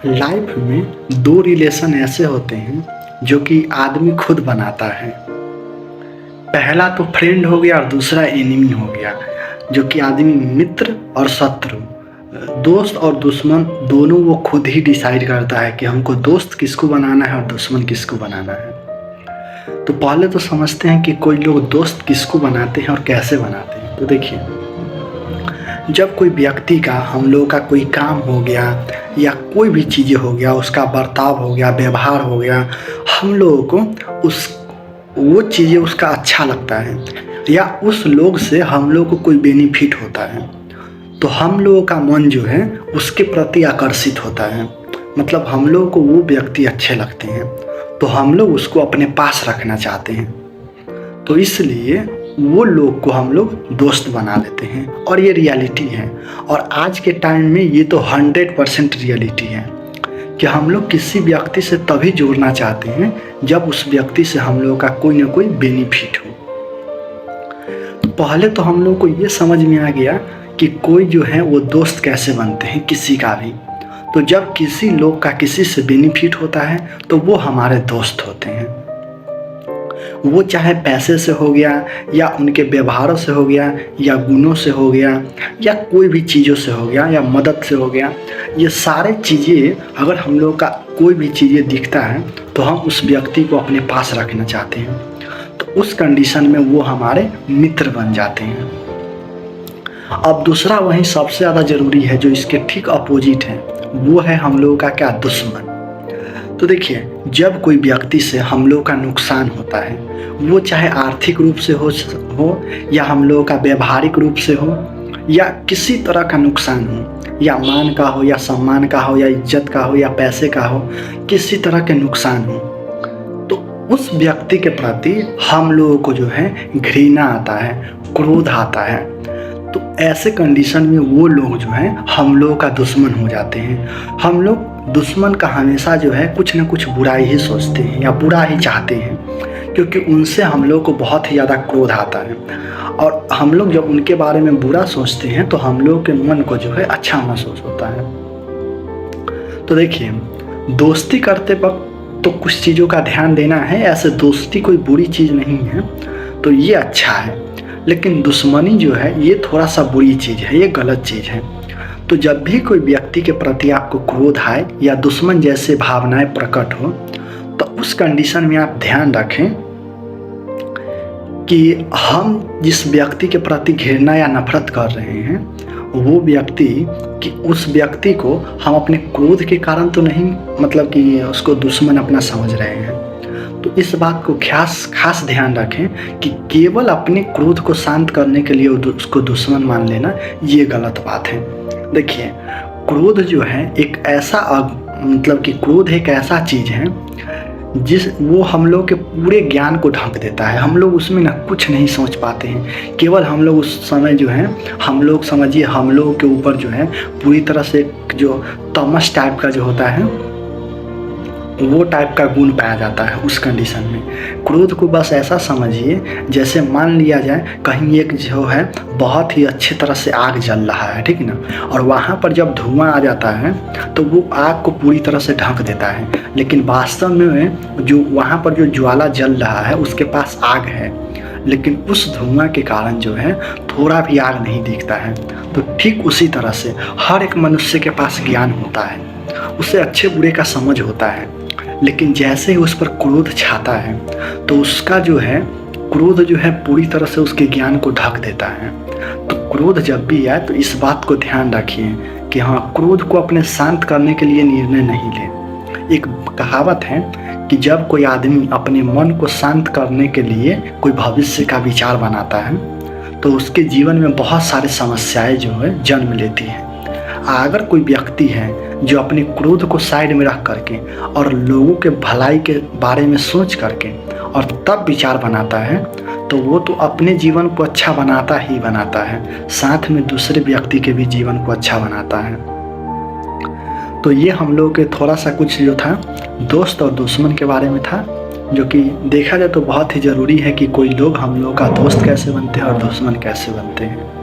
Life में दो relation ऐसे होते हैं जो कि आदमी खुद बनाता है। पहला तो फ्रेंड हो गया और दूसरा एनिमी हो गया, जो कि आदमी मित्र और शत्रु, दोस्त और दुश्मन दोनों वो खुद ही डिसाइड करता है कि हमको दोस्त किसको बनाना है और दुश्मन किसको बनाना है। तो पहले तो समझते हैं कि कोई लोग दोस्त किसको बनाते हैं और कैसे बनाते हैं। तो देखिए, जब कोई व्यक्ति का हम लोगों का कोई काम हो गया या कोई भी चीज़ें हो गया, उसका बर्ताव हो गया, व्यवहार हो गया, हम लोगों को वो चीज़ें उसका अच्छा लगता है या उस लोग से हम लोग को कोई बेनिफिट होता है, तो हम लोगों का मन जो है उसके प्रति आकर्षित होता है। मतलब हम लोगों को वो व्यक्ति अच्छे लगते हैं, तो हम लोग उसको अपने पास रखना चाहते हैं। तो इसलिए वो लोग को हम लोग दोस्त बना लेते हैं, और ये रियलिटी है। और आज के टाइम में ये तो 100% रियलिटी है कि हम लोग किसी व्यक्ति से तभी जुड़ना चाहते हैं जब उस व्यक्ति से हम लोग का कोई ना कोई बेनिफिट हो। तो पहले तो हम लोग को ये समझ में आ गया कि कोई जो है वो दोस्त कैसे बनते हैं किसी का भी। तो जब किसी लोग का किसी से बेनिफिट होता है तो वो हमारे दोस्त होते हैं। वो चाहे पैसे से हो गया या उनके व्यवहारों से हो गया या गुणों से हो गया या कोई भी चीज़ों से हो गया या मदद से हो गया, ये सारे चीज़ें अगर हम लोग का कोई भी चीज़ें दिखता है तो हम उस व्यक्ति को अपने पास रखना चाहते हैं। तो उस कंडीशन में वो हमारे मित्र बन जाते हैं। अब दूसरा वही सबसे ज़्यादा ज़रूरी है जो इसके ठीक अपोजिट है, वो है हम लोगों का क्या, दुश्मन। तो देखिए, जब कोई व्यक्ति से हम लोग का नुकसान होता है, वो चाहे आर्थिक रूप से हो या हम लोगों का व्यवहारिक रूप से हो या किसी तरह का नुकसान हो, या मान का हो या सम्मान का हो या इज्जत का हो या पैसे का हो, किसी तरह के नुकसान हो, तो उस व्यक्ति के प्रति हम लोगों को जो है घृणा आता है, क्रोध आता है। तो ऐसे कंडीशन में वो लोग जो हैं हम लोगों का दुश्मन हो जाते हैं। हम लोग दुश्मन का हमेशा जो है कुछ ना कुछ बुराई ही सोचते हैं या बुरा ही चाहते हैं, क्योंकि उनसे हम लोग को बहुत ही ज़्यादा क्रोध आता है। और हम लोग जब उनके बारे में बुरा सोचते हैं तो हम लोग के मन को जो है अच्छा महसूस होता है। तो देखिए, दोस्ती करते वक्त तो कुछ चीज़ों का ध्यान देना है। ऐसे दोस्ती कोई बुरी चीज़ नहीं है, तो ये अच्छा है। लेकिन दुश्मनी जो है ये थोड़ा सा बुरी चीज़ है, ये गलत चीज़ है। तो जब भी कोई व्यक्ति के प्रति आपको क्रोध आए या दुश्मन जैसे भावनाएं प्रकट हो, तो उस कंडीशन में आप ध्यान रखें कि हम जिस व्यक्ति के प्रति घृणा या नफरत कर रहे हैं, वो व्यक्ति कि उस व्यक्ति को हम अपने क्रोध के कारण तो नहीं, मतलब कि उसको दुश्मन अपना समझ रहे हैं। तो इस बात को खास ध्यान रखें कि केवल अपने क्रोध को शांत करने के लिए उसको दुश्मन मान लेना, ये गलत बात है। देखिए, क्रोध जो है एक ऐसा मतलब कि क्रोध एक ऐसा चीज़ है वो हम लोग के पूरे ज्ञान को ढक देता है। हम लोग उसमें ना कुछ नहीं सोच पाते हैं। केवल हम लोग उस समय जो है, हम लोग समझिए हम लोग के ऊपर जो है पूरी तरह से जो तमस टाइप का जो होता है वो टाइप का गुण पाया जाता है उस कंडीशन में। क्रोध को बस ऐसा समझिए जैसे मान लिया जाए कहीं एक जो है बहुत ही अच्छी तरह से आग जल रहा है, ठीक है ना, और वहाँ पर जब धुआं आ जाता है तो वो आग को पूरी तरह से ढक देता है। लेकिन वास्तव में जो वहाँ पर जो ज्वाला जल रहा है उसके पास आग है, लेकिन उस धुआं के कारण जो है थोड़ा भी आग नहीं दिखता है। तो ठीक उसी तरह से हर एक मनुष्य के पास ज्ञान होता है, उसे अच्छे बुरे का समझ होता है, लेकिन जैसे ही उस पर क्रोध छाता है तो उसका जो है क्रोध जो है पूरी तरह से उसके ज्ञान को ढक देता है। तो क्रोध जब भी आए तो इस बात को ध्यान रखिए कि हाँ, क्रोध को अपने शांत करने के लिए निर्णय नहीं ले। एक कहावत है कि जब कोई आदमी अपने मन को शांत करने के लिए कोई भविष्य का विचार बनाता है तो उसके जीवन में बहुत सारी समस्याएं जो है जन्म लेती हैं। अगर कोई व्यक्ति है जो अपने क्रोध को साइड में रख करके और लोगों के भलाई के बारे में सोच करके और तब विचार बनाता है, तो वो तो अपने जीवन को अच्छा बनाता ही बनाता है, साथ में दूसरे व्यक्ति के भी जीवन को अच्छा बनाता है। तो ये हम लोग के थोड़ा सा कुछ जो था दोस्त और दुश्मन के बारे में था, जो कि देखा जाए तो बहुत ही ज़रूरी है कि कोई लोग हम लोग का दोस्त कैसे बनते हैं और दुश्मन कैसे बनते हैं।